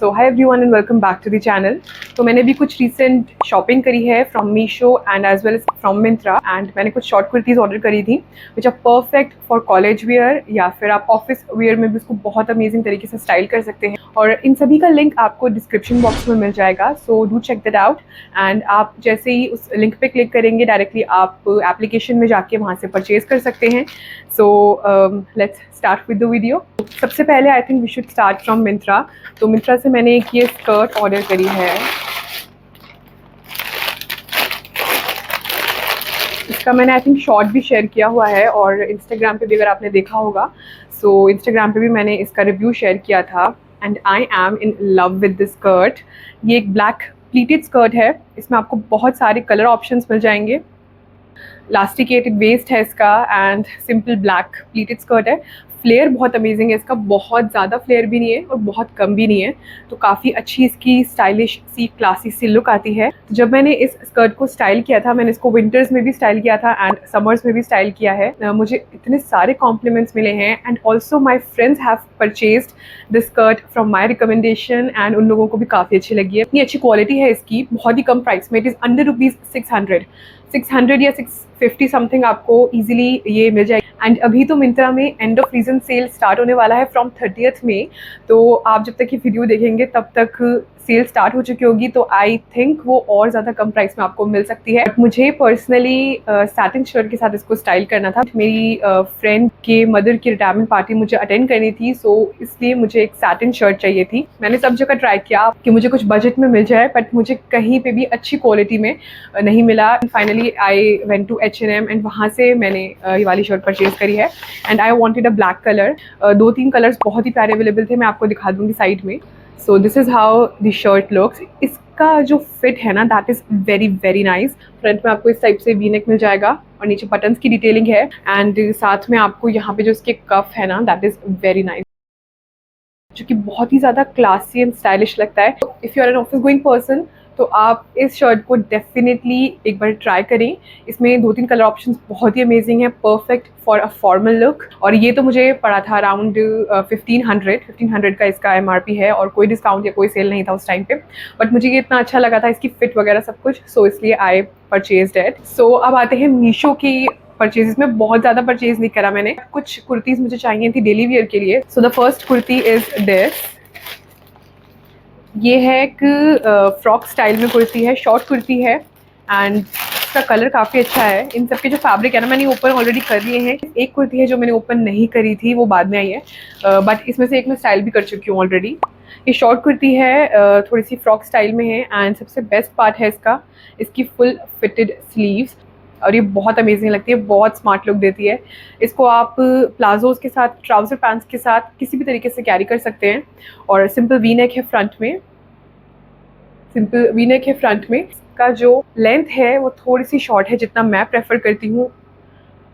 So hi everyone and welcome back to the channel. तो मैंने भी कुछ रिसेंट शॉपिंग करी है from Meesho and as well as from Myntra and मैंने कुछ शॉर्ट कुर्तीज़ ऑर्डर करी थी which are perfect for college wear या फिर आप ऑफिस वेयर में भी उसको बहुत अमेजिंग तरीके से स्टाइल कर सकते हैं। और इन सभी का लिंक आपको डिस्क्रिप्शन बॉक्स में मिल जाएगा, so do check that out. And आप जैसे ही उस लिंक पे क्लिक करेंगे डायरेक्टली आप एप्लीकेशन में जाके वहाँ से परचेज कर सकते हैं। So let's start with the video. सबसे पहले I think we should start from Myntra. तो मिंत्रा से मैंने एक ये स्कर्ट ऑर्डर करी है। इसका मैंने आई थिंक शॉर्ट भी शेयर किया हुआ है और इंस्टाग्राम पे भी अगर आपने देखा होगा, सो इंस्टाग्राम पे भी मैंने इसका रिव्यू शेयर किया था and I am in love with this skirt. ये एक ब्लैक प्लीटेड स्कर्ट है, इसमें आपको बहुत सारे कलर ऑप्शंस मिल जाएंगे। इलास्टिकेटेड वेस्ट है इसका and simple black pleated skirt है। फ्लेयर बहुत अमेजिंग है इसका, बहुत ज़्यादा फ्लेयर भी नहीं है और बहुत कम भी नहीं है, तो काफ़ी अच्छी इसकी स्टाइलिश सी क्लासी सी लुक आती है। तो जब मैंने इस स्कर्ट को स्टाइल किया था, मैंने इसको विंटर्स में भी स्टाइल किया था एंड समर्स में भी स्टाइल किया है। मुझे इतने सारे कॉम्प्लीमेंट्स मिले हैं and also my friends have purchased this skirt from my recommendation and उन लोगों को भी काफ़ी अच्छी लगी है। इतनी अच्छी क्वालिटी है इसकी, बहुत ही कम प्राइस में। इट इज़ अंडर ₹600 या 650 समथिंग आपको ईजिली ये मिल जाएगी। एंड अभी तो मिंत्रा में end off season cell start होने वाला है फ्रॉम 30th मई, तो आप जब तक ये वीडियो देखेंगे तब तक सेल स्टार्ट हो चुकी होगी, तो आई थिंक वो और ज़्यादा कम प्राइस में आपको मिल सकती है। मुझे पर्सनली सैटिन शर्ट के साथ इसको स्टाइल करना था। मेरी फ्रेंड के मदर की रिटायरमेंट पार्टी मुझे अटेंड करनी थी, सो इसलिए मुझे एक सैटिन शर्ट चाहिए थी। मैंने सब जगह ट्राई किया कि मुझे कुछ बजट में मिल जाए, बट मुझे कहीं पे भी अच्छी क्वालिटी में नहीं मिला। Finally I went to H&M and वहाँ से मैंने ये वाली शर्ट परचेज करी है and I wanted a black colour. 2-3 colours बहुत ही प्यारे अवेलेबल थे, मैं आपको दिखा दूँगी साइड में। So this is how the shirt looks. इसका जो फिट है ना, that is very very nice. Front में आपको इस टाइप से वी नेक मिल जाएगा और नीचे बटन्स की डिटेलिंग है एंड साथ में आपको यहाँ पे जो इसके कफ है ना, दैट इज़ वेरी नाइस, जो कि बहुत ही ज़्यादा क्लासी एंड स्टाइलिश लगता है। If you are an office going person तो आप इस शर्ट को डेफिनेटली एक बार ट्राई करें। इसमें 2-3 कलर ऑप्शंस बहुत ही अमेजिंग है, perfect for a formal look. और ये तो मुझे पड़ा था अराउंड 1500 का इसका MRP है और कोई डिस्काउंट या कोई सेल नहीं था उस टाइम पे, बट मुझे ये इतना अच्छा लगा था, इसकी फिट वगैरह सब कुछ, सो इसलिए आई परचेज्ड इट। सो अब आते हैं मीशो की परचेजेस में। बहुत ज़्यादा परचेज नहीं करा मैंने, कुछ कुर्तीज़ मुझे चाहिए थी डेली वियर के लिए। So the first kurti is this. ये है एक फ्रॉक स्टाइल में कुर्ती है, शॉर्ट कुर्ती है एंड इसका कलर काफ़ी अच्छा है। इन सब के जो फैब्रिक है ना, मैंने ओपन ऑलरेडी कर लिए हैं। एक कुर्ती है जो मैंने ओपन नहीं करी थी, वो बाद में आई है, बट इसमें से एक मैं स्टाइल भी कर चुकी हूँ ऑलरेडी। ये शॉर्ट कुर्ती है, थोड़ी सी फ्रॉक स्टाइल में है एंड सबसे बेस्ट पार्ट है इसकी फुल फिटेड स्लीव्स, और ये बहुत अमेजिंग लगती है, बहुत स्मार्ट लुक देती है। इसको आप प्लाजोज के साथ, ट्राउज़र पैंट्स के साथ किसी भी तरीके से कैरी कर सकते हैं। और सिंपल वी नेक है फ्रंट में, सिंपल वी नेक है फ्रंट में। इसका जो लेंथ है वो थोड़ी सी शॉर्ट है, जितना मैं प्रेफर करती हूँ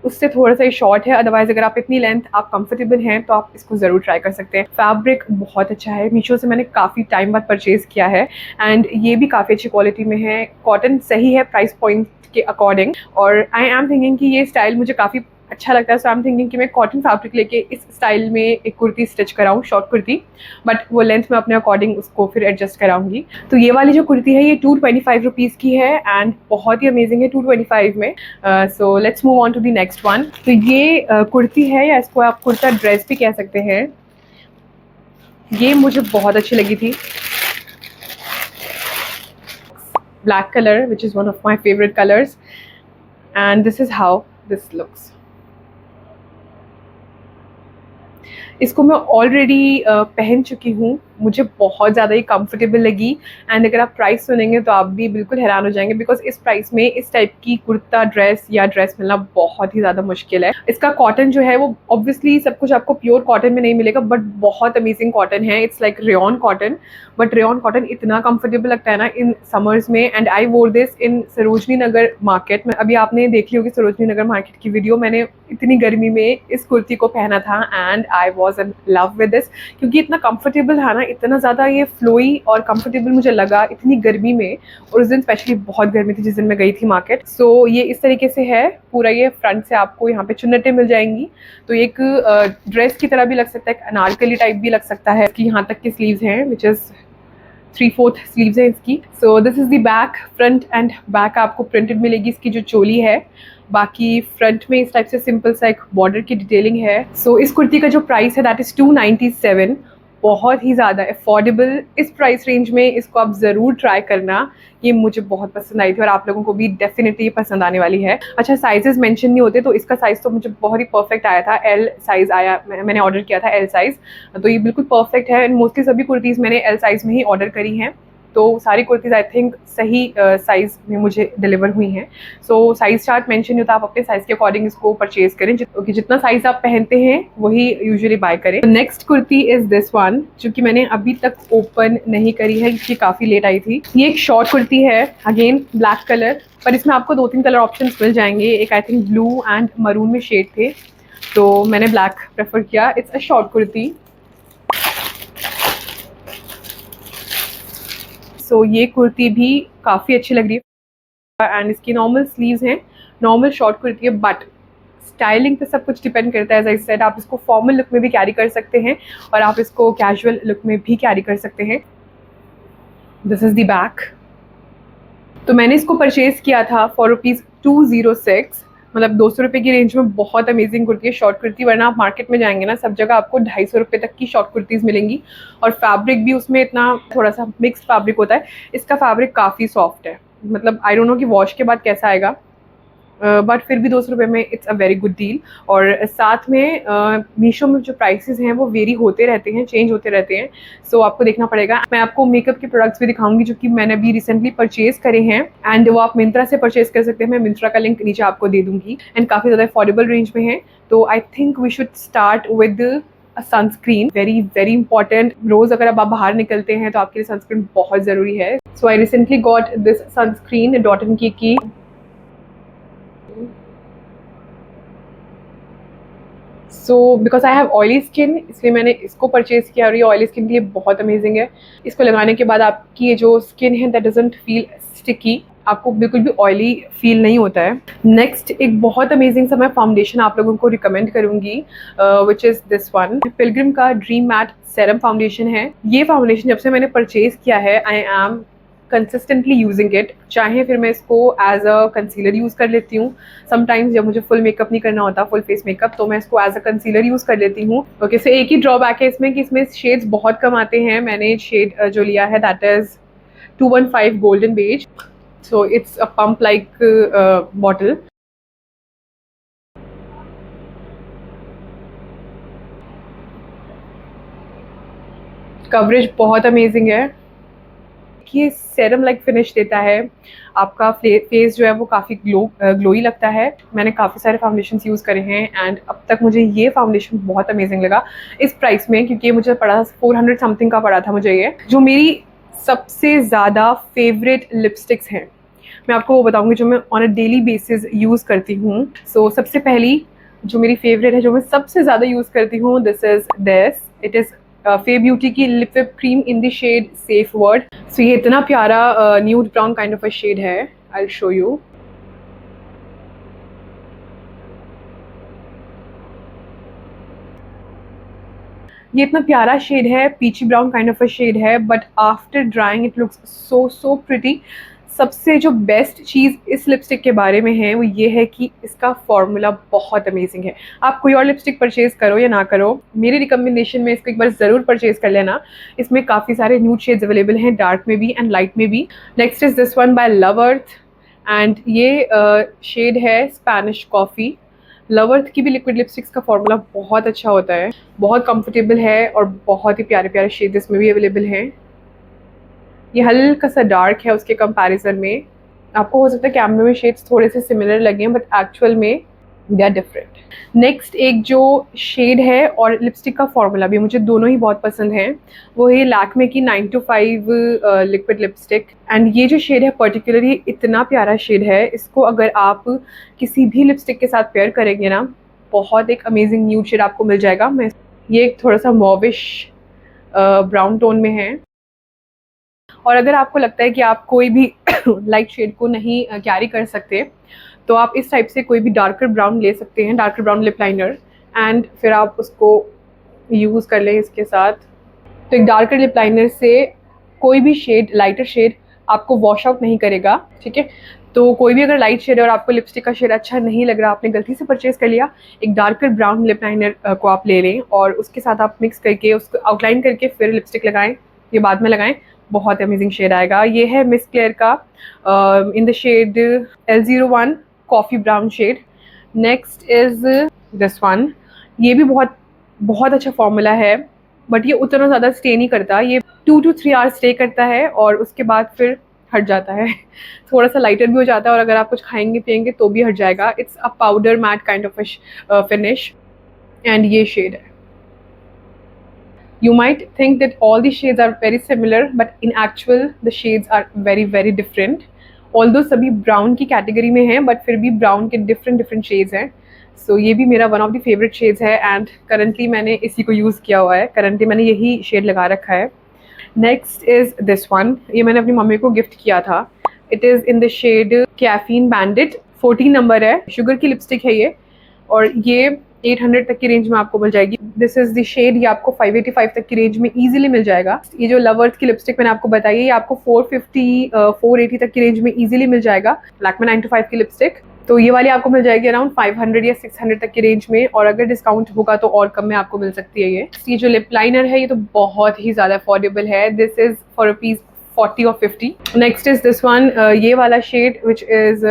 उससे थोड़ा सा ही शॉर्ट है। अदरवाइज अगर आप इतनी लेंथ आप कंफर्टेबल हैं तो आप इसको ज़रूर ट्राई कर सकते हैं। फैब्रिक बहुत अच्छा है, मीशो से मैंने काफ़ी टाइम बाद परचेज़ किया है एंड ये भी काफ़ी अच्छी क्वालिटी में है। कॉटन सही है प्राइस पॉइंट के अकॉर्डिंग, और आई एम थिंकिंग कि ये स्टाइल मुझे काफ़ी अच्छा लगता है, सो आई एम थिंकिंग कि मैं कॉटन फैब्रिक लेके इस स्टाइल में एक कुर्ती स्टिच कराऊँ, शॉर्ट कुर्ती, बट वो लेंथ में अपने अकॉर्डिंग उसको फिर एडजस्ट कराऊंगी। तो ये वाली जो कुर्ती है ये 225 रुपीज़ की है एंड बहुत ही अमेजिंग है 225 में। So let's move on to the next one. तो ये कुर्ती है, या इसको आप कुर्ता ड्रेस भी कह सकते हैं। ये मुझे बहुत अच्छी लगी थी, black colour which is one of my favourite colours and this is how this looks. इसको मैं ऑलरेडी पहन चुकी हूँ, मुझे बहुत ज़्यादा ही कंफर्टेबल लगी एंड अगर आप प्राइस सुनेंगे तो आप भी बिल्कुल हैरान हो जाएंगे, बिकॉज इस प्राइस में इस टाइप की कुर्ता ड्रेस या ड्रेस मिलना बहुत ही ज़्यादा मुश्किल है। इसका कॉटन जो है वो ऑब्वियसली सब कुछ आपको प्योर कॉटन में नहीं मिलेगा, बट बहुत अमेजिंग कॉटन है। It's like rayon cotton, but rayon cotton इतना कंफर्टेबल लगता है ना इन समर्स में। एंड आई वोर this in Sarojini Nagar market में। अभी आपने देख ली होगी सरोजनी नगर मार्केट की वीडियो, मैंने इतनी गर्मी में इस कुर्ती को पहना था and I was in love with this, क्योंकि इतना कंफर्टेबल था ना, इतना ज़्यादा ये फ्लोई और कंफर्टेबल मुझे लगा इतनी गर्मी में। और उस दिन स्पेशली बहुत गर्मी थी जिस दिन मैं गई थी मार्केट। सो ये इस तरीके से है पूरा, ये फ्रंट से आपको यहाँ पे चुन्नटें मिल जाएंगी, तो एक ड्रेस की तरह भी लग सकता है, एक अनारकली टाइप भी लग सकता है। कि यहाँ तक की स्लीव्स हैं विच इज़ 3/4 स्लीव्स है इसकी। So this is the back. Front end back आपको प्रिंटेड मिलेगी इसकी जो चोली है। बाकी फ्रंट में इस टाइप से सिंपल सा एक बॉर्डर की डिटेलिंग है। सो इस कुर्ती का जो प्राइस है दैट इज़ 297। बहुत ही ज़्यादा अफोर्डेबल। इस प्राइस रेंज में इसको आप ज़रूर ट्राई करना। ये मुझे बहुत पसंद आई थी और आप लोगों को भी डेफिनेटली पसंद आने वाली है। अच्छा, साइजेस मेंशन नहीं होते, तो इसका साइज़ तो मुझे बहुत ही परफेक्ट आया था। एल साइज़ आया, मैंने ऑर्डर किया था एल साइज़, तो ये बिल्कुल परफेक्ट है। एंड मोस्टली सभी कुर्तीज़ मैंने एल साइज़ में ही ऑर्डर करी हैं, तो सारी कुर्तीज़ आई थिंक सही साइज़ में मुझे डिलीवर हुई हैं। सो साइज़ चार्ट मेंशन नहीं होता, आप अपने साइज़ के अकॉर्डिंग इसको परचेज करें, क्योंकि जितना साइज़ आप पहनते हैं वही यूजुअली बाय करें। Next kurti is this one, जो कि मैंने अभी तक ओपन नहीं करी है क्योंकि काफ़ी लेट आई थी। ये एक शॉर्ट कुर्ती है, अगेन ब्लैक कलर, पर इसमें आपको 2-3 कलर ऑप्शन मिल जाएंगे। एक I think blue and maroon में शेड थे, तो मैंने ब्लैक प्रेफर किया। It's a short kurti. So ये कुर्ती भी काफ़ी अच्छी लग रही है एंड इसकी नॉर्मल स्लीव्स हैं। नॉर्मल शॉर्ट कुर्ती है, बट स्टाइलिंग पे सब कुछ डिपेंड करता है। एज आई सेड, आप इसको फॉर्मल लुक में भी कैरी कर सकते हैं और आप इसको कैजुअल लुक में भी कैरी कर सकते हैं। This is the back. तो मैंने इसको परचेज़ किया था फॉर ₹206, मतलब 200 रुपये की रेंज में। बहुत अमेजिंग कुर्ती है, शॉर्ट कुर्ती। वरना आप मार्केट में जाएंगे ना, सब जगह आपको 250 रुपये तक की शॉर्ट कुर्तीज़ मिलेंगी और फैब्रिक भी उसमें इतना थोड़ा सा मिक्स्ड फैब्रिक होता है। इसका फैब्रिक काफ़ी सॉफ्ट है, मतलब आई डोंट नो कि वॉश के बाद कैसा आएगा, बट फिर भी 200 रुपये में it's a very good deal. और साथ में मीशो में जो प्राइसेस हैं वो वेरी होते रहते हैं, चेंज होते रहते हैं, सो आपको देखना पड़ेगा। मैं आपको मेकअप के प्रोडक्ट्स भी दिखाऊंगी जो कि मैंने अभी रिसेंटली परचेज करे हैं, एंड वो आप मिंत्रा से परचेज कर सकते हैं। मैं मिंत्रा का लिंक नीचे आपको दे दूंगी, एंड काफ़ी ज़्यादा अफोर्डेबल रेंज में है। तो I think we should start with sunscreen, very very important. रोज अगर आप बाहर निकलते हैं तो आपके लिए सनस्क्रीन बहुत ज़रूरी है। So I recently got this sunscreen Dot and Key. So because I have oily skin, इसलिए मैंने इसको परचेज़ किया और ये ऑयली स्किन के लिए बहुत अमेजिंग है। इसको लगाने के बाद आपकी ये जो स्किन है दैट डजंट फील स्टिकी, आपको बिल्कुल भी ऑयली फील नहीं होता है। नेक्स्ट एक बहुत अमेजिंग सा मैं फाउंडेशन आप लोगों को रिकमेंड करूँगी, which is this one. Pilgrim का ड्रीम मैट सेरम फाउंडेशन है। ये फाउंडेशन जब से मैंने परचेज़ किया है, I am consistently using it. चाहे फिर मैं इसको एज अ कंसीलर यूज़ कर लेती हूँ, समटाइम्स जब मुझे फुल मेकअप नहीं करना होता, फुल फेस मेकअप, तो मैं इसको एज अ कंसीलर यूज़ कर लेती हूँ। ओके, सो एक ही ड्रॉबैक है इसमें कि इसमें शेड्स बहुत कम आते हैं। मैंने शेड जो लिया है that is 215 golden beige, so it's a pump like bottle. Coverage बहुत अमेजिंग है, ये सेरम लाइक फिनिश देता है। आपका फेस जो है वो काफ़ी ग्लोई लगता है। मैंने काफ़ी सारे फाउंडेशन यूज़ करे हैं एंड अब तक मुझे ये फाउंडेशन बहुत अमेजिंग लगा इस प्राइस में, क्योंकि मुझे पड़ा 400 समथिंग का पड़ा था मुझे ये। जो मेरी सबसे ज़्यादा फेवरेट लिपस्टिक्स हैं, मैं आपको वो बताऊँगी जो मैं on a daily basis use करती हूँ। सो सबसे पहली जो मेरी फेवरेट है, जो मैं सबसे ज़्यादा यूज़ करती हूँ, this is this. It is Fae Beauty की lip whip cream in the shade safe word. So ये इतना प्यारा nude brown kind of a shade है। I will show you. ये इतना प्यारा शेड है, peachy brown kind of a shade है, but after drying it looks so so pretty. सबसे जो बेस्ट चीज़ इस लिपस्टिक के बारे में है वो ये है कि इसका फॉर्मूला बहुत अमेजिंग है। आप कोई और लिपस्टिक परचेज़ करो या ना करो, मेरी रिकमेंडेशन में इसको एक बार ज़रूर परचेज़ कर लेना। इसमें काफ़ी सारे न्यूड शेड्स अवेलेबल हैं, डार्क में भी एंड लाइट में भी। Next is this one by love earth, and ये शेड है स्पैनिश कॉफ़ी। लव अर्थ की भी लिक्विड लिपस्टिक्स का फॉर्मूला बहुत अच्छा होता है, बहुत कंफर्टेबल है और बहुत ही प्यारे प्यारे शेड्स इसमें भी अवेलेबल हैं। ये हल्का सा डार्क है उसके कंपैरिजन में। आपको हो सकता है कैमरे में शेड्स थोड़े से सिमिलर लगे, बट एक्चुअल में दे आर डिफरेंट। नेक्स्ट एक जो शेड है और लिपस्टिक का फॉर्मूला भी मुझे दोनों ही बहुत पसंद हैं, वो है लैक्मे की 9 to 5 लिक्विड लिपस्टिक। एंड ये जो शेड है पर्टिकुलरली इतना प्यारा शेड है, इसको अगर आप किसी भी लिपस्टिक के साथ पेयर करेंगे ना, बहुत एक अमेजिंग न्यूड शेड आपको मिल जाएगा। मैं ये थोड़ा सा मॉविश ब्राउन टोन में है, और अगर आपको लगता है कि आप कोई भी लाइट शेड को नहीं कैरी कर सकते, तो आप इस टाइप से कोई भी डार्कर ब्राउन ले सकते हैं, darker brown lip liner, and फिर आप उसको यूज़ कर लें इसके साथ। तो एक डार्कर लिप लाइनर से कोई भी शेड, लाइटर शेड आपको वॉश आउट नहीं करेगा, ठीक है। तो कोई भी अगर लाइट शेड है और आपको लिपस्टिक का शेड अच्छा नहीं लग रहा, आपने गलती से परचेज कर लिया, एक डार्कर ब्राउन लिप लाइनर को आप ले लें और उसके साथ आप मिक्स करके उसको आउटलाइन करके फिर लिपस्टिक लगाएं, ये बाद में लगाएं, बहुत अमेजिंग शेड आएगा। ये है मिस क्लेयर का in the shade L01 coffee brown shade. Next is this one, ये भी बहुत बहुत अच्छा फॉर्मूला है, बट ये उतना ज़्यादा स्टे नहीं करता, ये 2 to 3 आवर्स स्टे करता है और उसके बाद फिर हट जाता है थोड़ा सा लाइटर भी हो जाता है और अगर आप कुछ खाएंगे पियेंगे तो भी हट जाएगा। It's a powder matte kind of finish and ये शेड है। You might think that all the shades are very similar, but in actual the shades are very very different. Although सभी ब्राउन की कैटेगरी में हैं, but फिर भी brown के different shades हैं। सो ये भी मेरा one of the favourite shades है एंड करंटली मैंने इसी को यूज़ किया हुआ है, करंटली मैंने यही शेड लगा रखा है। नेक्स्ट इज़ दिस वन, ये मैंने अपनी मम्मी को गिफ्ट किया था। It is in the shade caffeine bandit, 14 number है, शुगर की लिपस्टिक है ये और ये 800 तक की रेंज में आपको मिल जाएगी। दिस इज़ द शेड, ये आपको 585 तक की रेंज में इजीली मिल जाएगा। ये जो लवर्स की लिपस्टिक मैंने आपको बताई है, ये आपको 450 480 तक की रेंज में इजीली मिल जाएगा। लैक्मे 925 की लिपस्टिक, तो ये वाली आपको मिल जाएगी अराउंड 500 या 600 तक की रेंज में, और अगर डिस्काउंट होगा तो और कम में आपको मिल सकती है ये जो लिप लाइनर है ये तो बहुत ही ज़्यादा अफोर्डेबल है। This is for ₹40 or 50। Next is this one, ये वाला शेड विच इज़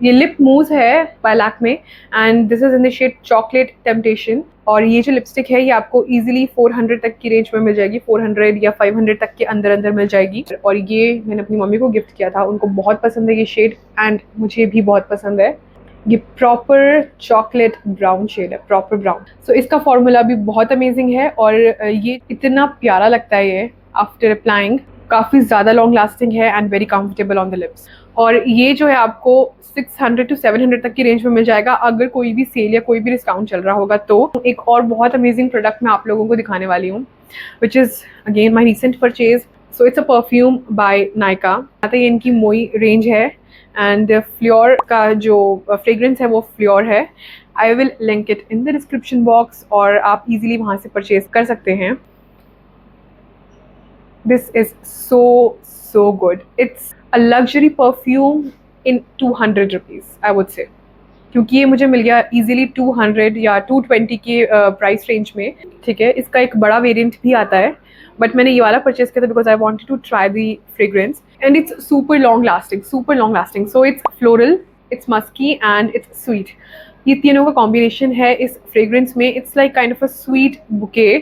ये लिप मूज है by Lakme and this is in the shade chocolate temptation. और ये जो लिपस्टिक है ये आपको इजीली 400 तक की रेंज में मिल जाएगी, 400 या 500 तक के अंदर अंदर मिल जाएगी। और ये मैंने अपनी मम्मी को गिफ्ट किया था, उनको बहुत पसंद है ये शेड एंड मुझे भी बहुत पसंद है। ये प्रॉपर चॉकलेट ब्राउन शेड है, प्रॉपर ब्राउन। सो इसका फॉर्मूला भी बहुत अमेजिंग है और ये इतना प्यारा लगता है ये आफ्टर अप्लाइंग, काफ़ी ज़्यादा लॉन्ग लास्टिंग है and very comfortable on the lips. और ये जो है आपको 600 to 700 तक की रेंज में मिल जाएगा अगर कोई भी सेल या कोई भी डिस्काउंट चल रहा होगा। तो एक और बहुत अमेजिंग प्रोडक्ट मैं आप लोगों को दिखाने वाली हूँ, which is again my recent purchase. So it's a perfume by Nykaa. ये इनकी मोई रेंज है एंड फ्लोर का जो फ्रेग्रेंस है वो फ्लोर है। I will link it in the description box और आप इजीली वहाँ से परचेज कर सकते हैं। This is so good. It's a luxury perfume in 200 rupees, I would say. क्योंकि ये मुझे मिल गया इजीली 200 या 220 के प्राइस रेंज में, ठीक है। इसका एक बड़ा वेरिएंट भी आता है बट मैंने ये वाला परचेज किया था because I wanted to try the fragrance and it's super long lasting. So it's floral, it's musky and it's sweet. ये तीनों का कॉम्बिनेशन है इस फ्रेग्रेंस में। It's like kind of a sweet bouquet,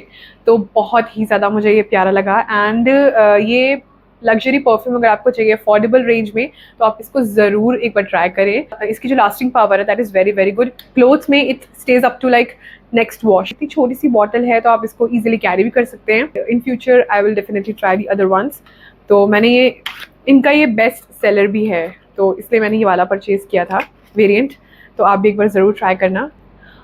तो बहुत ही ज़्यादा मुझे ये प्यारा लगा। एंड ये लग्जरी परफ्यूम अगर आपको चाहिए अफोर्डेबल रेंज में तो आप इसको ज़रूर एक बार ट्राई करें। इसकी जो लास्टिंग पावर है that is very very good. Clothes में it stays up to like next wash. इतनी छोटी सी बॉटल है तो आप इसको ईजिली कैरी भी कर सकते हैं। In future I will definitely try the other ones. तो मैंने ये इनका ये बेस्ट सेलर भी है तो इसलिए मैंने ये वाला परचेज़ किया था वेरिएंट, तो आप भी एक बार ज़रूर ट्राई करना।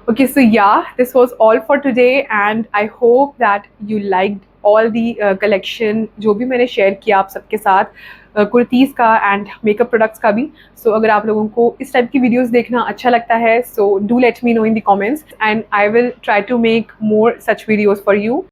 Okay, so yeah, this was all for today and I hope that you liked all the collection जो भी मैंने शेयर किया आप सबके साथ कुर्तीज़ का एंड मेकअप प्रोडक्ट्स का भी। सो अगर आप लोगों को इस टाइप की वीडियोस देखना अच्छा लगता है so do let me know in the comments and I will try to make more such videos for you.